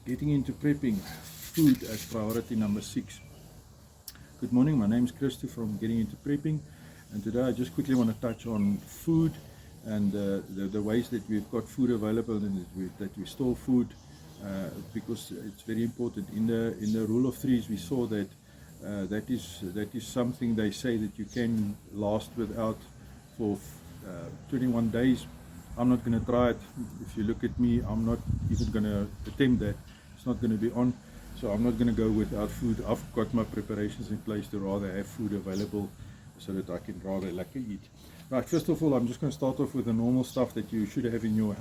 getting into prepping food as priority number 6. Good morning, my name is Christy from Getting Into Prepping, and today I just quickly want to touch on food and the ways that we've got food available and that we store food, because it's very important. In the rule of threes we saw that that is something they say that you can last without for 21 days. I'm not going to try it. If you look at me, I'm not even going to attempt that. It's not going to be on, so I'm not going to go without food. I've got my preparations in place to rather have food available so that I can rather eat. Right, first of all, I'm just going to start off with the normal stuff that you should have in your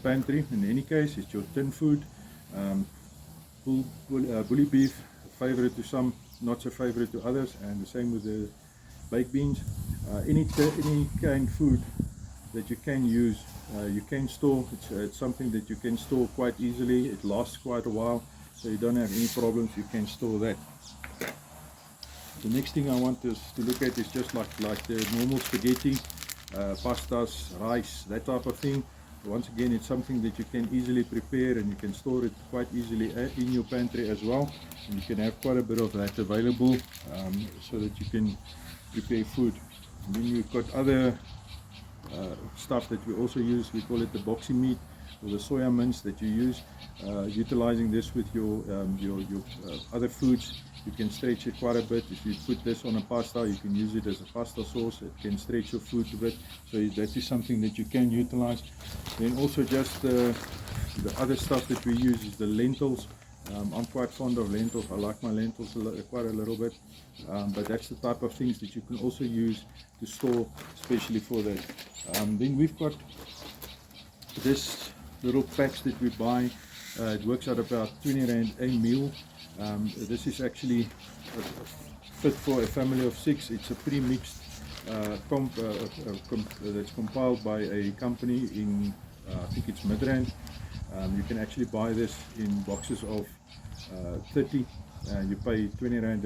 pantry. In any case, it's your tin food, bully beef, favorite to some, not so favorite to others, and the same with the baked beans. Any canned food that you can use, you can store. It's something that you can store quite easily. It lasts quite a while, so you don't have any problems. You can store that. The next thing I want us to look at is just like the normal spaghetti, pastas, rice, that type of thing. Once again, it's something that you can easily prepare, and you can store it quite easily in your pantry as well, and you can have quite a bit of that available, so that you can prepare food. And then you've got other stuff that we also use. We call it the boxy meat or the soya mince that you use. Utilizing this with your other foods, you can stretch it quite a bit. If you put this on a pasta, you can use it as a pasta sauce. It can stretch your food a bit, so that is something that you can utilize. Then also just the other stuff that we use is the lentils. I'm quite fond of lentils. I like my lentils quite a little bit, but that's the type of things that you can also use to store, especially for that. Then we've got this little packs that we buy. It works out about 20 Rand a meal. This is actually fit for a family of 6. It's a pre-mixed that's compiled by a company in I think it's Midrand. You can actually buy this in boxes of 30. You pay 20 Rand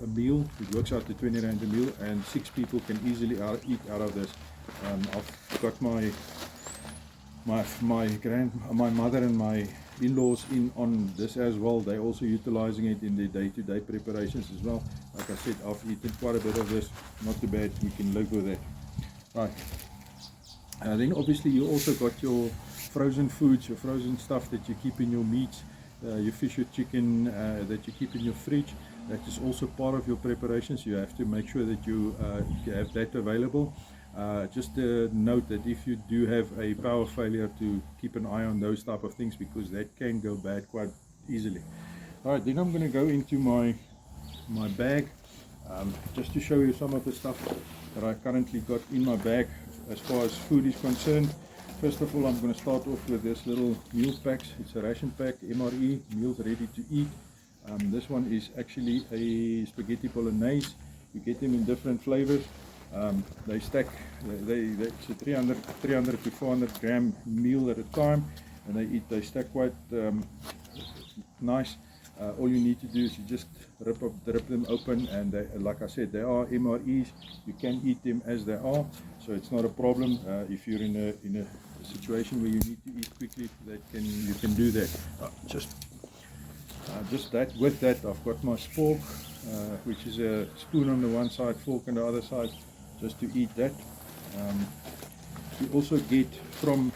a meal. It works out to 20 Rand a meal, and 6 people can easily eat out of this. I've got my mother and my in-laws in on this as well. They're also utilizing it in their day-to-day preparations as well. Like I said, I've eaten quite a bit of this. Not too bad. We can live with it. Right. Then obviously you also got your frozen foods, your frozen stuff that you keep in your meats, your fish, your chicken that you keep in your fridge. That is also part of your preparations. You have to make sure that you have that available. Just a note that if you do have a power failure, to keep an eye on those type of things, because that can go bad quite easily. Alright, then I'm going to go into my bag, just to show you some of the stuff that I currently got in my bag as far as food is concerned. First of all, I'm going to start off with this little meal packs. It's a ration pack, MRE, meals ready to eat. This one is actually a spaghetti bolognese. You get them in different flavors. They stack, it's a 300 to 400 gram meal at a time, and they stack quite nice. All you need to do is you just rip them open, and like I said, they are MREs. You can eat them as they are, so it's not a problem. If you're in a situation where you need to eat quickly, you can do that. Just that. With that, I've got my spork, which is a spoon on the one side, fork on the other side, just to eat that. You also get from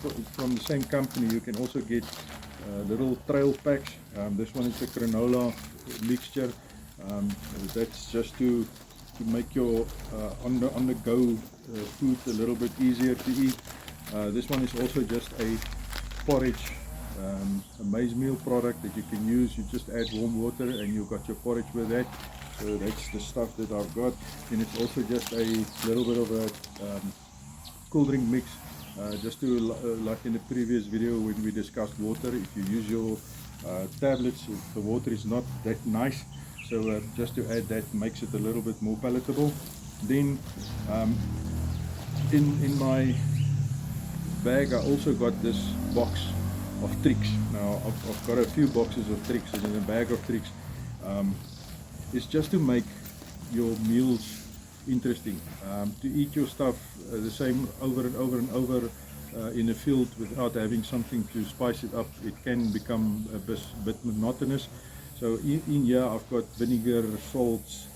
the same company, you can also get little trail packs. This one is a granola mixture. That's just to make your on the go food a little bit easier to eat. This one is also just a porridge, a maize meal product that you can use. You just add warm water and you've got your porridge with that. So that's the stuff that I've got. And it's also just a little bit of a cool drink mix, just to like in the previous video when we discussed water. If you use your tablets, the water is not that nice, so just to add that makes it a little bit more palatable. Then in my bag I also got this box of tricks. Now I've got a few boxes of tricks, and in a bag of tricks, it's just to make your meals interesting. To eat your stuff the same over and over and over in a field without having something to spice it up, it can become a bit monotonous. So in here I've got vinegar, salts,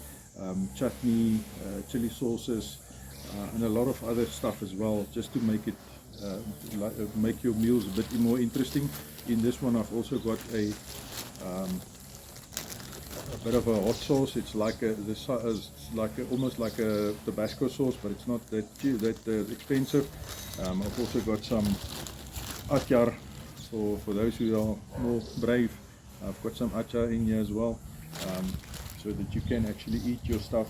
chutney, chili sauces, and a lot of other stuff as well, just to make it make your meals a bit more interesting. In this one I've also got a bit of a hot sauce. It's like almost like a Tabasco sauce, but it's not that expensive. I've also got some achar for those who are more brave. I've got some achar in here as well, so that you can actually eat your stuff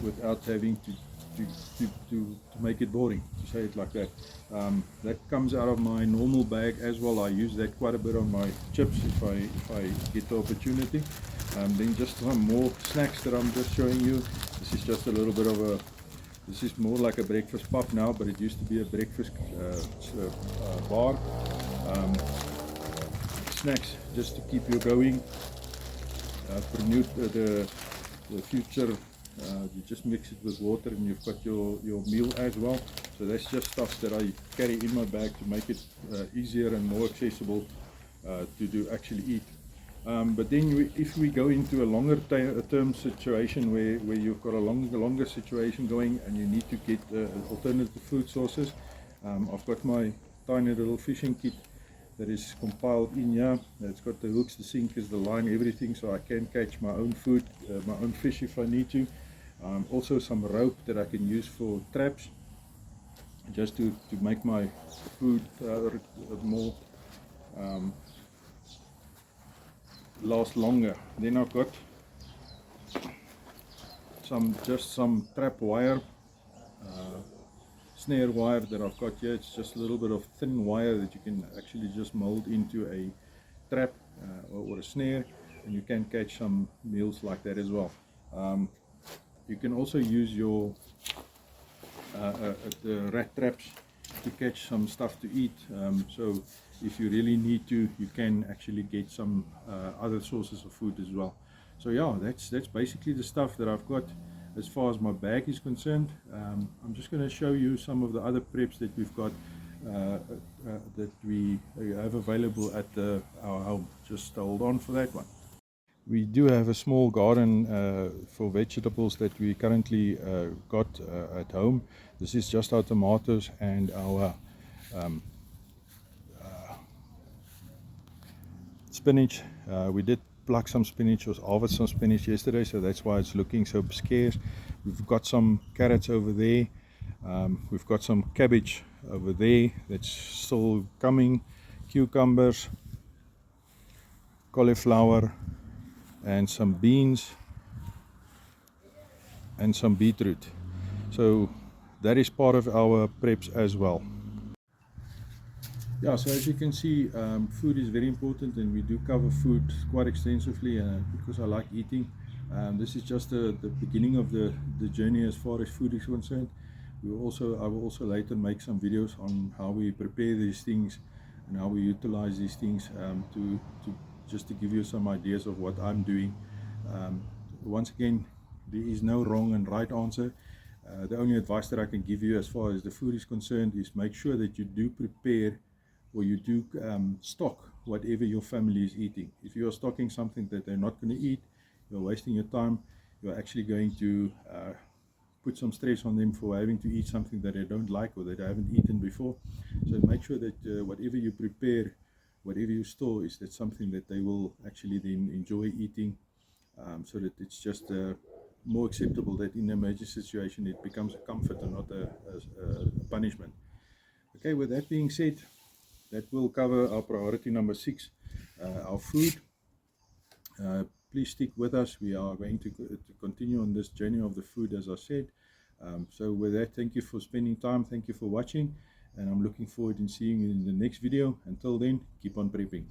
without having to make it boring, to say it like that. That comes out of my normal bag as well. I use that quite a bit on my chips if I get the opportunity. Then just some more snacks that I'm just showing you. This is just a little bit of a, this is more like a breakfast pop now, but it used to be a breakfast bar. Snacks just to keep you going. For the future, you just mix it with water and you've got your meal as well. So that's just stuff that I carry in my bag to make it easier and more accessible to actually eat. But then if we go into a longer term situation where you've got a longer situation going and you need to get alternative food sources, I've got my tiny little fishing kit that is compiled in here. It's got the hooks, the sinkers, the line, everything, so I can catch my own food, my own fish if I need to. Also some rope that I can use for traps, just to make my food more last longer. Then I've got some trap wire, snare wire that I've got here. It's just a little bit of thin wire that you can actually just mold into a trap or a snare, and you can catch some meals like that as well. You can also use your the rat traps to catch some stuff to eat. So if you really need to, you can actually get some other sources of food as well. So yeah, that's basically the stuff that I've got as far as my bag is concerned. I'm just going to show you some of the other preps that we've got that we have available at our home. Just hold on for that one. We do have a small garden for vegetables that we currently got at home. This is just our tomatoes and our spinach. We did pluck some spinach, or harvest some spinach yesterday, so that's why it's looking so scarce. We've got some carrots over there. We've got some cabbage over there that's still coming, cucumbers, cauliflower, and some beans and some beetroot. So that is part of our preps as well. Yeah, so as you can see, food is very important, and we do cover food quite extensively because I like eating. This is just the beginning of the journey as far as food is concerned. I will also later make some videos on how we prepare these things and how we utilize these things just to give you some ideas of what I'm doing. Once again, there is no wrong and right answer. The only advice that I can give you as far as the food is concerned is make sure that you do prepare, or you do stock whatever your family is eating. If you are stocking something that they're not going to eat, you're wasting your time. You're actually going to put some stress on them for having to eat something that they don't like or that they haven't eaten before. So make sure that whatever you prepare, whatever you store, is that something that they will actually then enjoy eating, so that it's just more acceptable, that in an emergency situation it becomes a comfort and not a punishment. Okay, with that being said, that will cover our priority number 6, our food. Please stick with us. We are going to continue on this journey of the food, as I said. So with that, thank you for spending time, thank you for watching, and I'm looking forward to seeing you in the next video. Until then, keep on prepping.